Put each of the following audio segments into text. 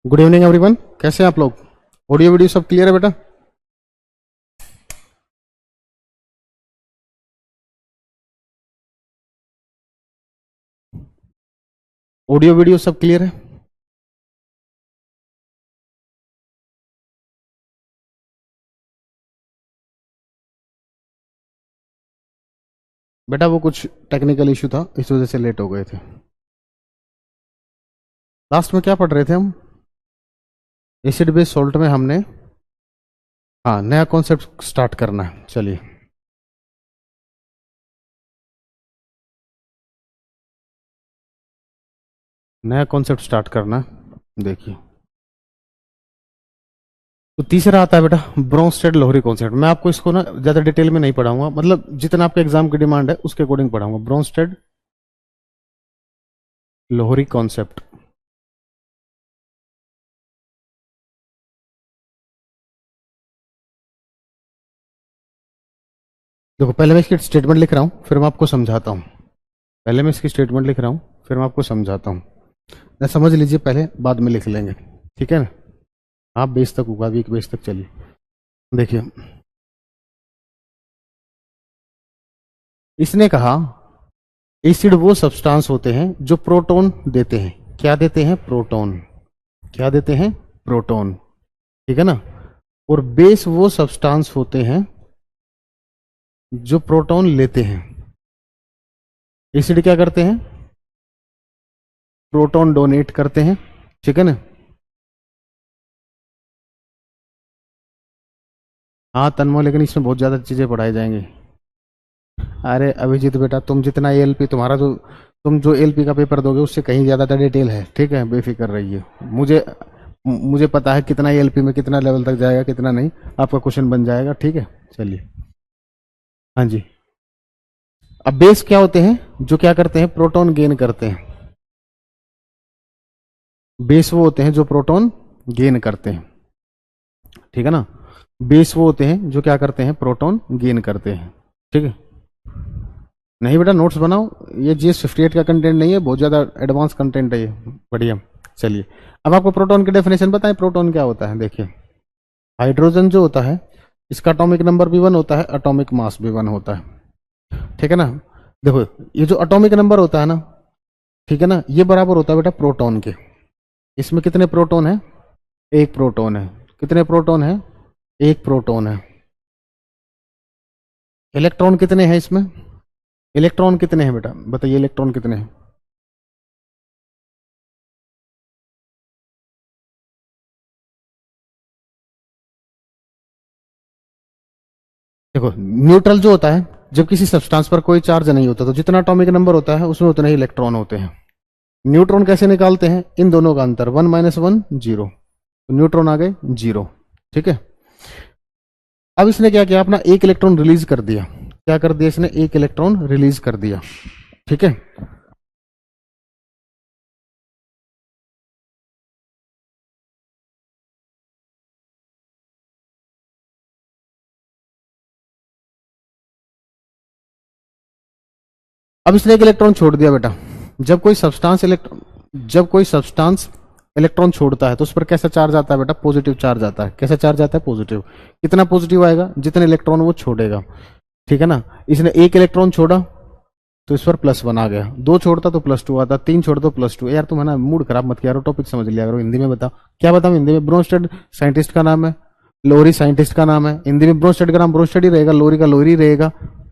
Good evening everyone, कैसे हैं आप लोग? ऑडियो वीडियो सब क्लियर है बेटा? ऑडियो वीडियो सब क्लियर है? बेटा वो कुछ टेक्निकल इशू था, इस वजह से लेट हो गए थे। लास्ट में क्या पढ़ रहे थे हम? एसिड बेस सॉल्ट में हमने हाँ नया कॉन्सेप्ट स्टार्ट करना है। चलिए नया कॉन्सेप्ट स्टार्ट करना है। देखिए तो तीसरा आता है बेटा ब्रोंस्टेड लोहरी कॉन्सेप्ट। मैं आपको इसको ना ज्यादा डिटेल में नहीं पढ़ाऊंगा, मतलब जितना आपके एग्जाम की डिमांड है उसके अकॉर्डिंग पढ़ाऊंगा। Bronsted Lohri concept. देखो पहले मैं इसकी स्टेटमेंट लिख रहा हूं, फिर मैं आपको समझाता हूं। पहले मैं इसकी स्टेटमेंट लिख रहा हूं, फिर मैं आपको समझाता हूं। ना समझ लीजिए पहले, बाद में लिख लेंगे, ठीक है ना? आप बेस तक होगा, वीक बेस तक। चलिए देखिए, इसने कहा एसिड वो सब्सटेंस होते हैं जो प्रोटॉन देते हैं। क्या देते हैं? प्रोटॉन। क्या देते हैं? प्रोटॉन। ठीक है ना? और बेस वो सब्सटेंस होते हैं जो प्रोटॉन लेते हैं। एसिड क्या करते हैं? प्रोटॉन डोनेट करते हैं। ठीक है ना? हाँ तन्मो, लेकिन इसमें बहुत ज्यादा चीजें पढ़ाई जाएंगी। अरे अभिजीत बेटा, तुम जितना एएलपी तुम्हारा जो तुम जो एलपी का पेपर दोगे उससे कहीं ज्यादा डिटेल है, ठीक है? बेफिक्र रहिए। मुझे पता है कितना एलपी में कितना लेवल तक जाएगा, कितना नहीं। आपका क्वेश्चन बन जाएगा, ठीक है? चलिए हाँ जी। अब बेस क्या होते हैं जो क्या करते हैं? प्रोटॉन गेन करते हैं। बेस वो होते हैं जो प्रोटॉन गेन करते हैं। ठीक है ना? बेस वो होते हैं जो क्या करते हैं? प्रोटॉन गेन करते हैं। ठीक है? नहीं बेटा नोट्स बनाओ, ये GS58 का कंटेंट नहीं है, बहुत ज्यादा एडवांस कंटेंट है ये। बढ़िया। चलिए अब आपको प्रोटॉन की डेफिनेशन बताएं। प्रोटॉन क्या होता है? देखिए, हाइड्रोजन जो होता है इसका एटॉमिक नंबर भी 1 होता है, एटॉमिक मास भी 1 होता है। ठीक है ना? देखो ये जो एटॉमिक नंबर होता है ना, ठीक है ना, ये बराबर होता है बेटा प्रोटॉन के। इसमें कितने प्रोटॉन है? एक प्रोटॉन है। कितने प्रोटॉन है? एक प्रोटॉन है। इलेक्ट्रॉन कितने हैं इसमें? इलेक्ट्रॉन कितने हैं बेटा? बताइए इलेक्ट्रॉन कितने हैं? देखो न्यूट्रल जो होता है, जब किसी सब्सटेंस पर कोई चार्ज नहीं होता तो जितना एटॉमिक नंबर होता है उसमें उतने ही इलेक्ट्रॉन होते हैं। न्यूट्रॉन कैसे निकालते हैं? इन दोनों का अंतर 1 - 1 0, तो न्यूट्रॉन आ गए 0। ठीक है? अब इसने क्या किया? अपना एक इलेक्ट्रॉन रिलीज कर दिया। क्या कर दिया इसने? एक इलेक्ट्रॉन रिलीज कर दिया। ठीक है? अब इसने एक इलेक्ट्रॉन छोड़ दिया बेटा। जब कोई सब्सटेंस इलेक्ट्रॉन छोड़ता है तो उस पर कैसा चार्ज आता है बेटा? पॉजिटिव चार्ज आता है। कैसा चार्ज आता है? पॉजिटिव। कितना पॉजिटिव आएगा? जितने इलेक्ट्रॉन वो छोड़ेगा। ठीक है ना? इसने एक इलेक्ट्रॉन छोड़ा तो इस पर +1 आ गया। 2 छोड़ता तो +2 आता, 3 छोड़ता तो +2। यार तुम है ना मूड खराब मत किया करो, टॉपिक समझ लिया करो। हिंदी में बताओ। क्या बताऊं हिंदी में? ब्रोंस्टेड साइंटिस्ट का नाम है, लोरी साइंटिस्ट का नाम है। हिंदी में ब्रोंस्टेड का नाम ब्रोंस्टेड ही रहेगा, लोरी का लोरी रहेगा।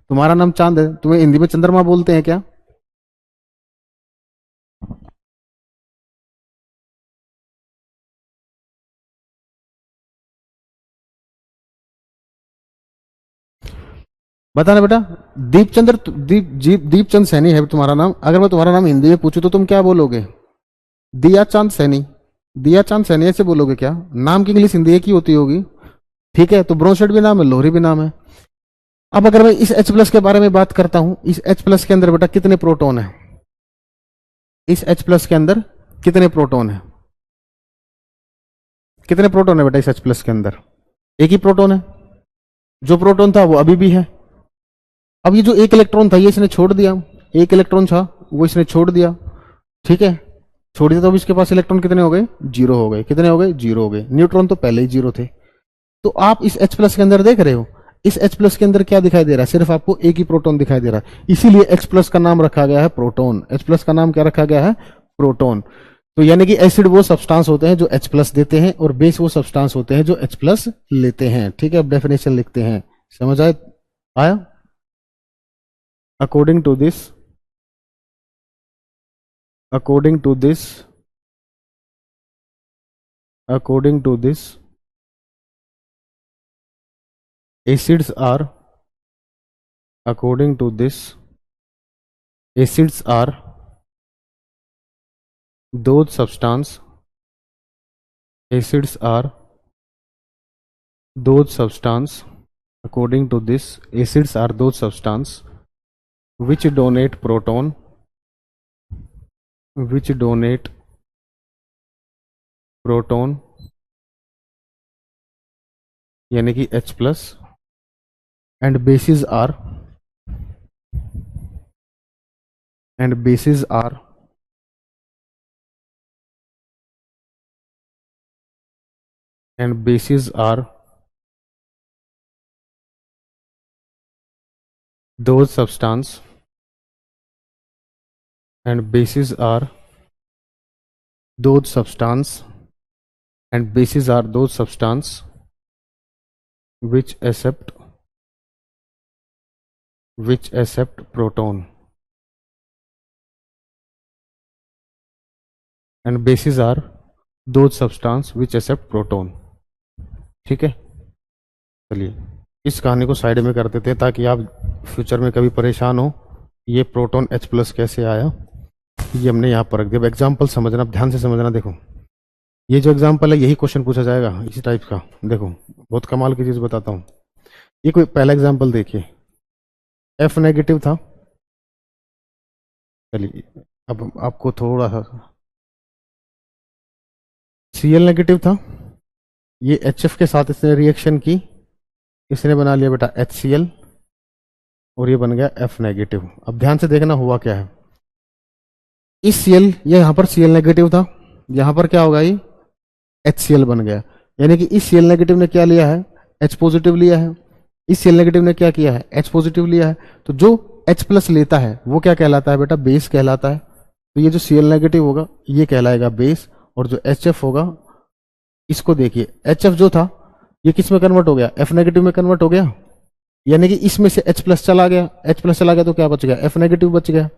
तुम्हारा नाम चांद है, तुम्हें हिंदी में चंद्रमा बोलते हैं क्या? बताना बेटा। दीपचंद सैनी है तुम्हारा नाम। अगर मैं तुम्हारा नाम हिंदी में पूछूं तो तुम क्या बोलोगे? दिया चांद सैनी। दिया चांद सैनी ऐसे बोलोगे क्या? नाम की इंग्लिश हिंदी एक ही होती होगी। ठीक है? तो ब्रोंस्टेड भी नाम है, लोहरी भी नाम है। अब अगर मैं इस H+ के बारे में बात करता हूं, इस H+ के अंदर बेटा कितने प्रोटॉन है? इस H+ के अंदर कितने प्रोटॉन है? कितने प्रोटॉन है बेटा इस H+ के अंदर? एक ही प्रोटॉन है। जो प्रोटॉन था वो अभी भी है। अब ये जो एक इलेक्ट्रॉन था ये इसने छोड़ दिया। एक इलेक्ट्रॉन था वो इसने छोड़ दिया। ठीक है? छोड़ दिया तो अब इसके पास इलेक्ट्रॉन कितने हो गए, 0 हो गए। कितने हो गए, 0 हो गए। न्यूट्रॉन तो पहले ही 0 थे। तो आप इस H प्लस के अंदर देख रहे हो, इस H प्लस के अंदर क्या दिखाई दे रहा है, सिर्फ आपको एक ही प्रोटॉन दिखाई दे रहा है, इसीलिए H प्लस का नाम रखा गया है प्रोटॉन। H प्लस का नाम क्या रखा गया है, प्रोटॉन। तो यानी कि एसिड वो सब्सटेंस होते हैं जो H प्लस देते हैं, और बेस वो सब्सटेंस होते हैं जो H प्लस लेते हैं। ठीक है, अब डेफिनेशन लिखते हैं, समझ आया? According to this, according to this, according to this, acids are, according to this, acids are those substance, acids are those substance, according to this, acids are those substance which donate proton, which donate proton, यानी कि H plus, and bases are, and bases are and bases are those substance, and bases are those substance, and bases are those substance which accept proton, and bases are those substance which accept proton। ठीक है, चलिए इस कहानी को side में कर देते हैं ताकि आप फ्यूचर में कभी परेशान हो, ये प्रोटॉन H प्लस कैसे आया ये हमने यहाँ पर रख दिया। एग्जाम्पल समझना, ध्यान से समझना। देखो ये जो एग्जाम्पल है यही क्वेश्चन पूछा जाएगा इसी टाइप का। देखो बहुत कमाल की चीज बताता हूँ। ये कोई पहला एग्जाम्पल देखिए, F नेगेटिव था। चलिए अब आपको थोड़ा सा, Cl नेगेटिव था, ये HF के साथ इसने रिएक्शन की, इसने बना लिया बेटा HCl, और ये बन गया F नेगेटिव। अब ध्यान से देखना हुआ क्या है, इस Cl, ये यहां पर Cl नेगेटिव था, यहां पर क्या होगा, ये HCl बन गया। यानी कि इस Cl नेगेटिव ने क्या लिया है, H पॉजिटिव लिया है, इस Cl नेगेटिव ने क्या किया है, H पॉजिटिव लिया है। तो जो H प्लस लेता है वो क्या कहलाता है बेटा, बेस कहलाता है। तो ये जो Cl नेगेटिव होगा ये कहलाएगा बेस, और जो HF होगा, इसको देखिए HF जो था ये किस में कन्वर्ट हो गया, F नेगेटिव में कन्वर्ट हो गया। यानी कि इसमें से H प्लस चला गया, H प्लस चला गया तो क्या बच गया, F नेगेटिव बच गया।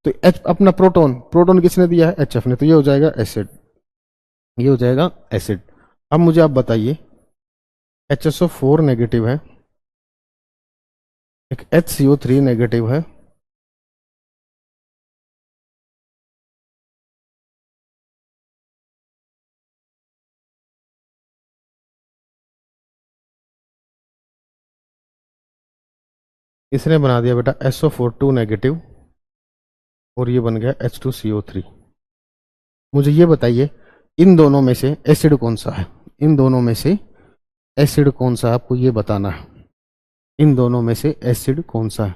तो H अपना प्रोटॉन किसने दिया है, HF ने। तो ये हो जाएगा एसिड, ये हो जाएगा एसिड। अब मुझे आप बताइए, HSO4 नेगेटिव है, एक HCO3 नेगेटिव है, इसने बना दिया बेटा SO4 नेगेटिव, और ये बन गया H2CO3। मुझे ये बताइए इन दोनों में से एसिड कौन सा है, इन दोनों में से एसिड कौन सा है, आपको ये बताना है। इन दोनों में से एसिड कौन सा है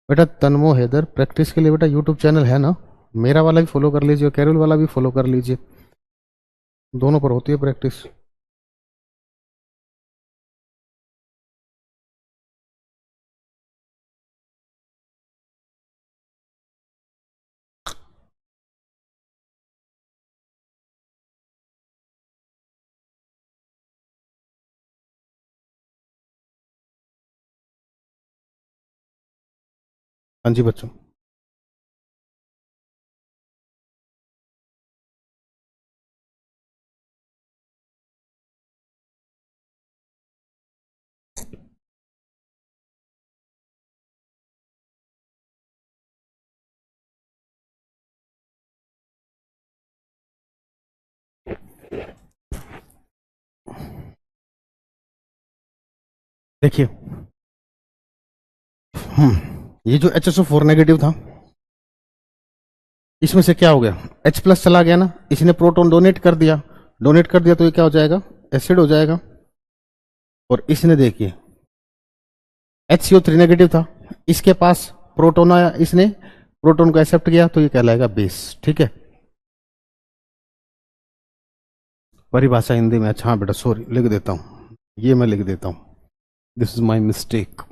बेटा। तन्मो हैदर प्रैक्टिस के लिए बेटा यूट्यूब चैनल है ना, मेरा वाला भी फॉलो कर लीजिए और कैरोल वाला भी फॉलो कर लीजिए, दोनों पर होती है प्रैक्टिस। हाँ जी बच्चों, देखिए ये जो HSO4 नेगेटिव था, इसमें से क्या हो गया, H प्लस चला गया ना, इसने प्रोटॉन डोनेट कर दिया, डोनेट कर दिया तो ये क्या हो जाएगा, एसिड हो जाएगा। और इसने देखिए HCO3 नेगेटिव था, इसके पास प्रोटोन आया, इसने प्रोटोन को एक्सेप्ट किया तो ये कहलाएगा बेस। ठीक है, परिभाषा हिंदी में। अच्छा हाँ बेटा सॉरी, लिख देता हूँ, ये मैं लिख देता हूँ, दिस इज माई मिस्टेक।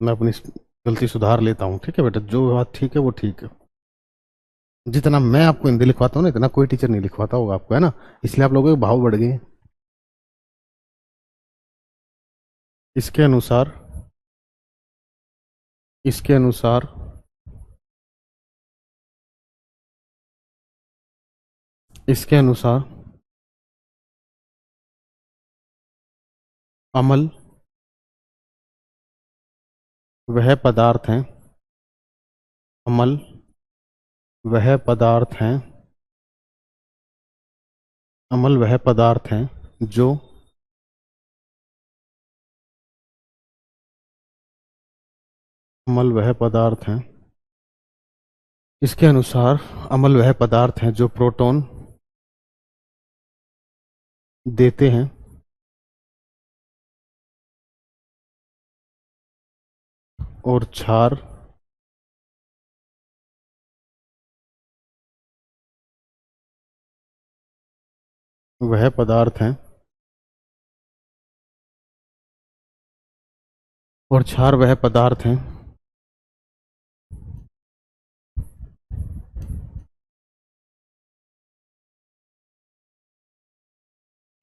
मैं अपनी गलती सुधार लेता हूँ। ठीक है बेटा, जो बात ठीक है वो ठीक है। जितना मैं आपको हिंदी लिखवाता हूँ ना, इतना कोई टीचर नहीं लिखवाता होगा आपको, है ना, इसलिए आप लोगों के भाव बढ़ गए। इसके अनुसार, इसके अनुसार इसके अनुसार अमल वह पदार्थ हैं, अमल वह पदार्थ हैं, अमल वह पदार्थ हैं जो अमल वह पदार्थ हैं, इसके अनुसार अमल वह पदार्थ हैं जो प्रोटॉन देते हैं और क्षार वह पदार्थ हैं, और क्षार वह पदार्थ हैं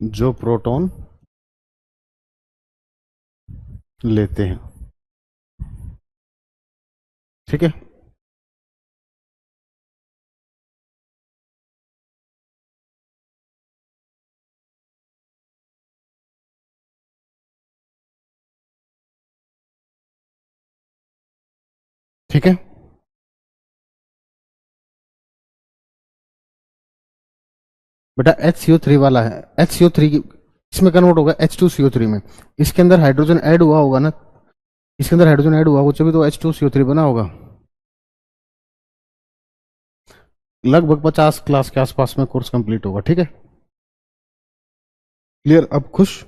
जो प्रोटॉन लेते हैं। ठीक है, ठीक है बेटा। HCO3 वाला है, HCO3 इसमें कन्वर्ट होगा H2CO3 में। इसके अंदर हाइड्रोजन ऐड हुआ होगा ना, इसके अंदर हाइड्रोजन ऐड हुआ होगा तभी तो H2CO3 बना होगा। लगभग 50 क्लास के आसपास में कोर्स कंप्लीट होगा। ठीक है, क्लियर, अब खुश।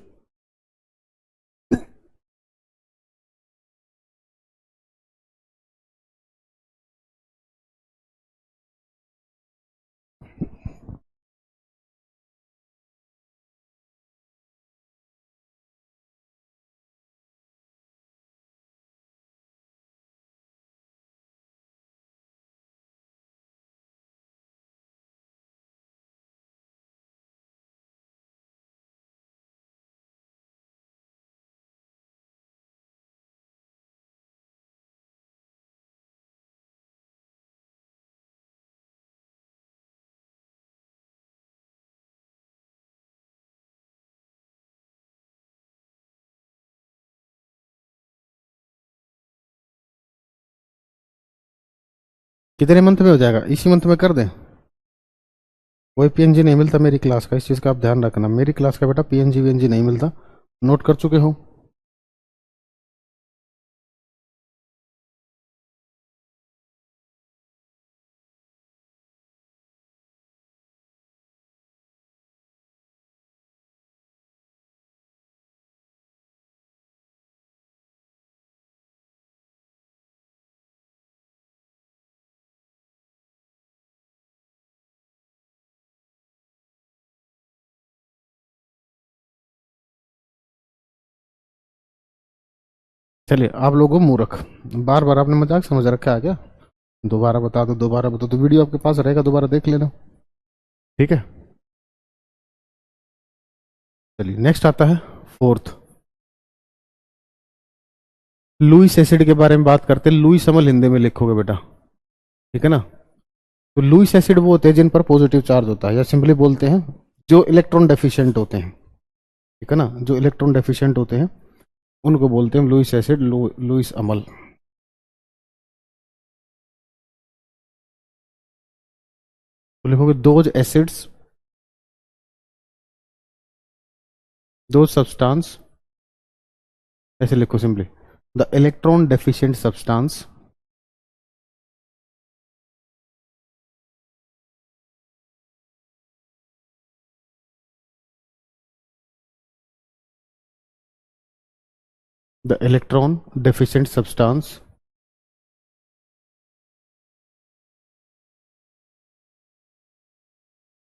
कितने मंथ में हो जाएगा, इसी मंथ में कर दें? कोई पीएनजी नहीं मिलता मेरी क्लास का, इस चीज का आप ध्यान रखना। मेरी क्लास का बेटा पीएनजी वीएनजी नहीं मिलता, नोट कर चुके हो? चलिए, आप लोगों मूर्ख, बार बार आपने मजाक समझ रखा है क्या? दोबारा बता दो, दोबारा बता दो, वीडियो आपके पास रहेगा, दोबारा देख लेना। ठीक है, चलिए नेक्स्ट आता है फोर्थ। लुईस एसिड के बारे में बात करते हैं। लुईस अमल हिंदी में लिखोगे बेटा, ठीक है ना। तो लुईस एसिड वो होते हैं जिन पर पॉजिटिव चार्ज होता है, या सिंपली बोलते हैं जो इलेक्ट्रॉन डेफिशिएंट होते हैं। ठीक है ना, जो इलेक्ट्रॉन डेफिशिएंट होते हैं उनको बोलते हैं लुईस एसिड, लुईस अमल। तो लिखोगे दोज एसिड्स, दोज सब्सटेंस, ऐसे लिखो simply, the electron deficient substance the electron deficient substance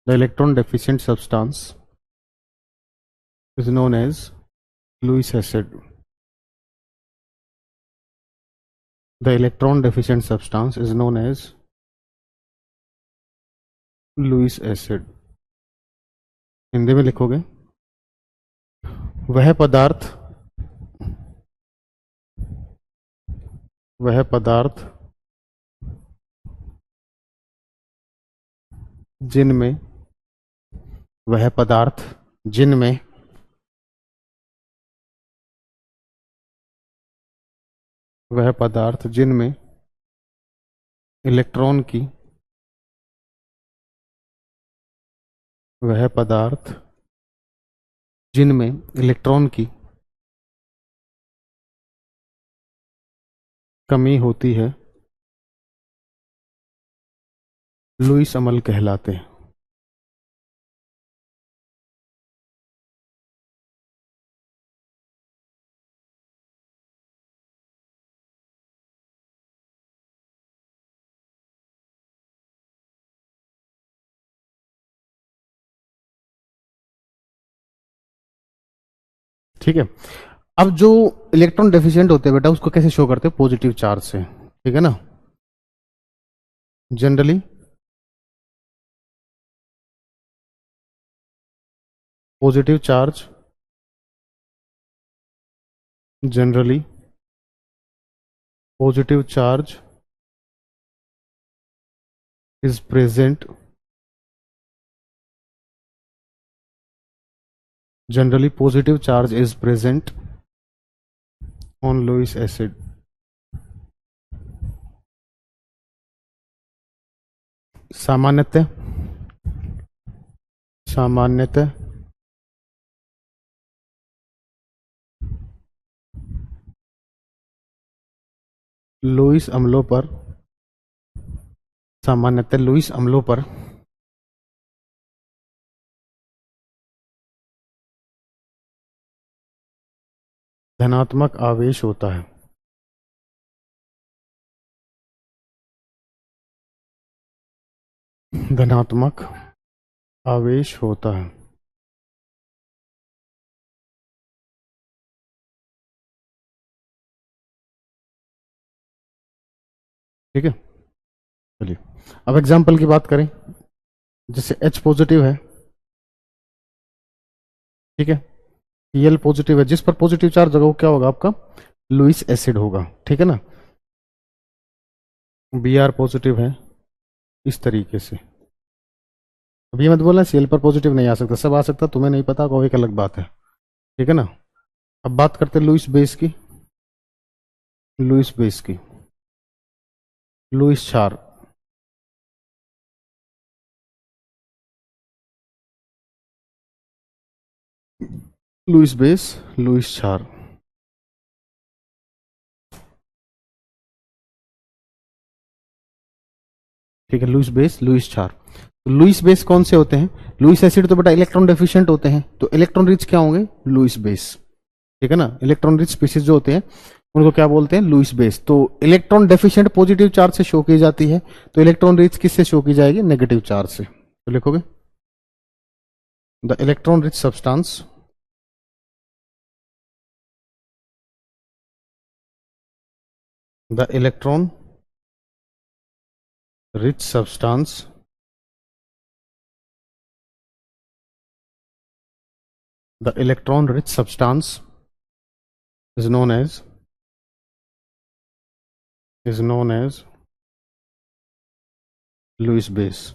the electron deficient substance is known as Lewis acid. The electron deficient substance is known as Lewis acid. Hindi में लिखोगे, वह पदार्थ जिनमें वह पदार्थ जिनमें वह पदार्थ जिनमें इलेक्ट्रॉन की वह पदार्थ जिनमें इलेक्ट्रॉन की कमी होती है लुईस अम्ल कहलाते हैं। ठीक है, अब जो इलेक्ट्रॉन डेफिशिएंट होते हैं बेटा, उसको कैसे शो करते हैं? पॉजिटिव चार्ज से, ठीक है ना। Generally positive charge is present generally positive charge is present on Lewis acid. सामान्यतः लुईस अम्लों पर धनात्मक आवेश होता है। धनात्मक आवेश होता है। ठीक है, चलिए अब एग्जाम्पल की बात करें। जैसे H पॉजिटिव है, ठीक है, Cl पॉजिटिव है, जिस पर पॉजिटिव चार्ज होगा वो क्या होगा? आपका लुईस एसिड होगा। ठीक है ना। Br पॉजिटिव है, इस तरीके से। अब ये मत बोलना Cl पर पॉजिटिव नहीं आ सकता, सब आ सकता, तुम्हें नहीं पता वो एक अलग बात है। ठीक है ना। अब बात करते हैं लुईस बेस की। लुईस क्षार, लुईस बेस, लुईस क्षार। ठीक है, लुईस बेस, लुईस क्षार। तो लुईस बेस कौन से होते हैं? लुईस एसिड तो बेटा इलेक्ट्रॉन डेफिशिएंट होते हैं, तो इलेक्ट्रॉन रिच क्या होंगे? Lewis base. ठीक है ना। इलेक्ट्रॉन रिच स्पीशीज जो होते हैं उनको क्या बोलते हैं? Lewis base. तो इलेक्ट्रॉन डेफिशिएंट पॉजिटिव चार्ज से शो की जाती है, तो इलेक्ट्रॉन रिच किससे शो की जाएगी? नेगेटिव चार्ज से। तो लिखोगे the electron rich substance the electron rich substance is known as Lewis base.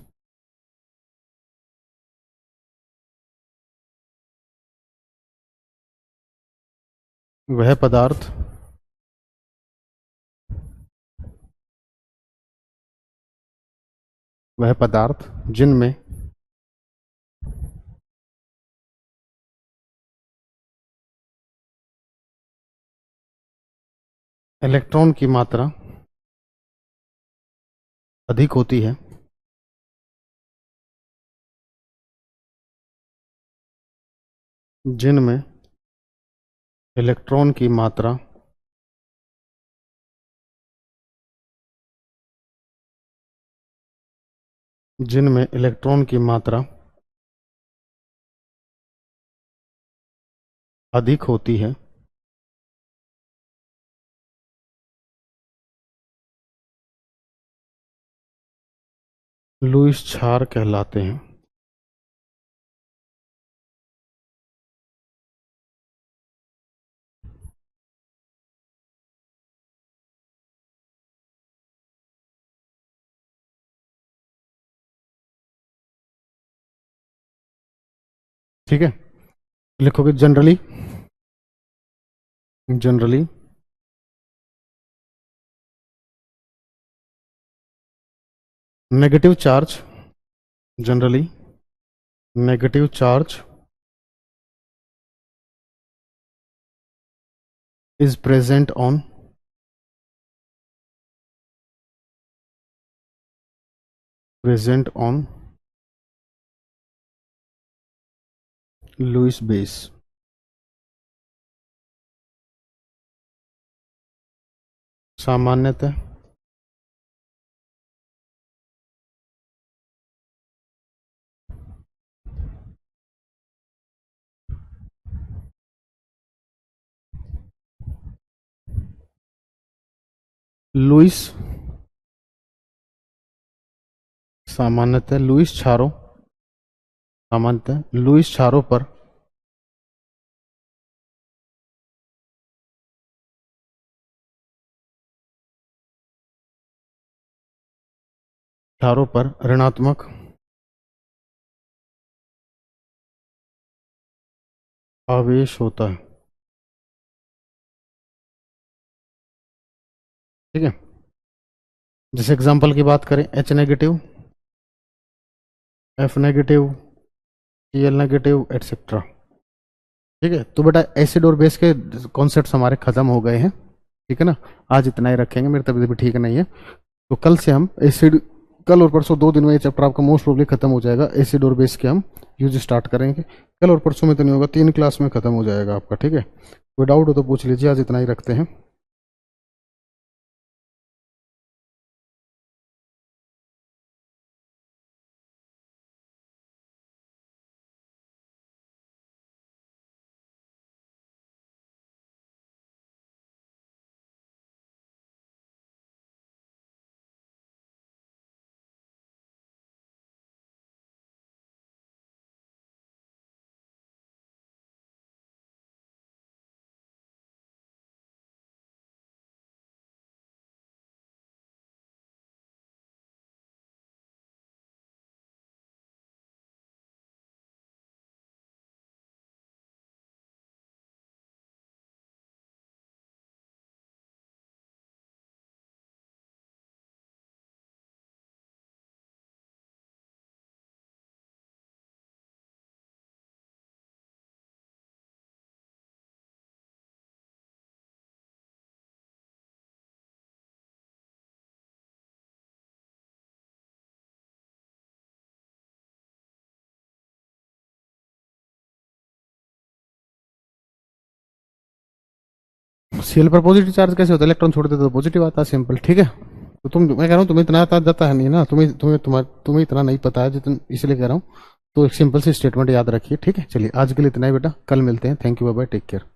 वह पदार्थ जिनमें इलेक्ट्रॉन की मात्रा अधिक होती है, जिनमें इलेक्ट्रॉन की मात्रा जिनमें इलेक्ट्रॉन की मात्रा अधिक होती है लुईस क्षार कहलाते हैं। ठीक है, लिखोगे generally, generally negative charge, generally negative charge is present on Lewis base। सामान्यतः लुईस सामान्यतः लुईस क्षारों सामान्यतः लुईस क्षारों पर ऋणात्मक आवेश होता है। ठीक है, जैसे एग्जांपल की बात करें, H negative, F negative, Cl negative etcetera. ठीक है, तो बेटा एसिड और बेस के कॉन्सेप्ट्स हमारे खत्म हो गए हैं। ठीक है ना, आज इतना ही रखेंगे, मेरी तबीयत भी ठीक नहीं है, तो कल से हम एसिड, कल और परसों 2 दिन में ये चैप्टर आपका मोस्ट प्रोबेबली खत्म हो जाएगा। एसिड और बेस के हम यूज स्टार्ट करेंगे, कल और परसों में तो नहीं होगा, 3 क्लास में खत्म हो जाएगा आपका। ठीक है, कोई डाउट हो तो पूछ लीजिए, आज इतना ही रखते हैं। सीएल पर पॉजिटिव चार्ज कैसे होता है? इलेक्ट्रॉन छोड़ देते तो पॉजिटिव आता है, सिंपल। ठीक है, तो मैं कह रहा हूँ तुम्हें इतना आता जाता है नहीं ना, तुम्हें इतना नहीं पता है जितना, इसलिए कह रहा हूँ। तो एक सिंपल सी स्टेटमेंट याद रखिए। ठीक है, चलिए आज के लिए इतना ही बेटा, कल मिलते हैं। Thank you, bye bye, take care.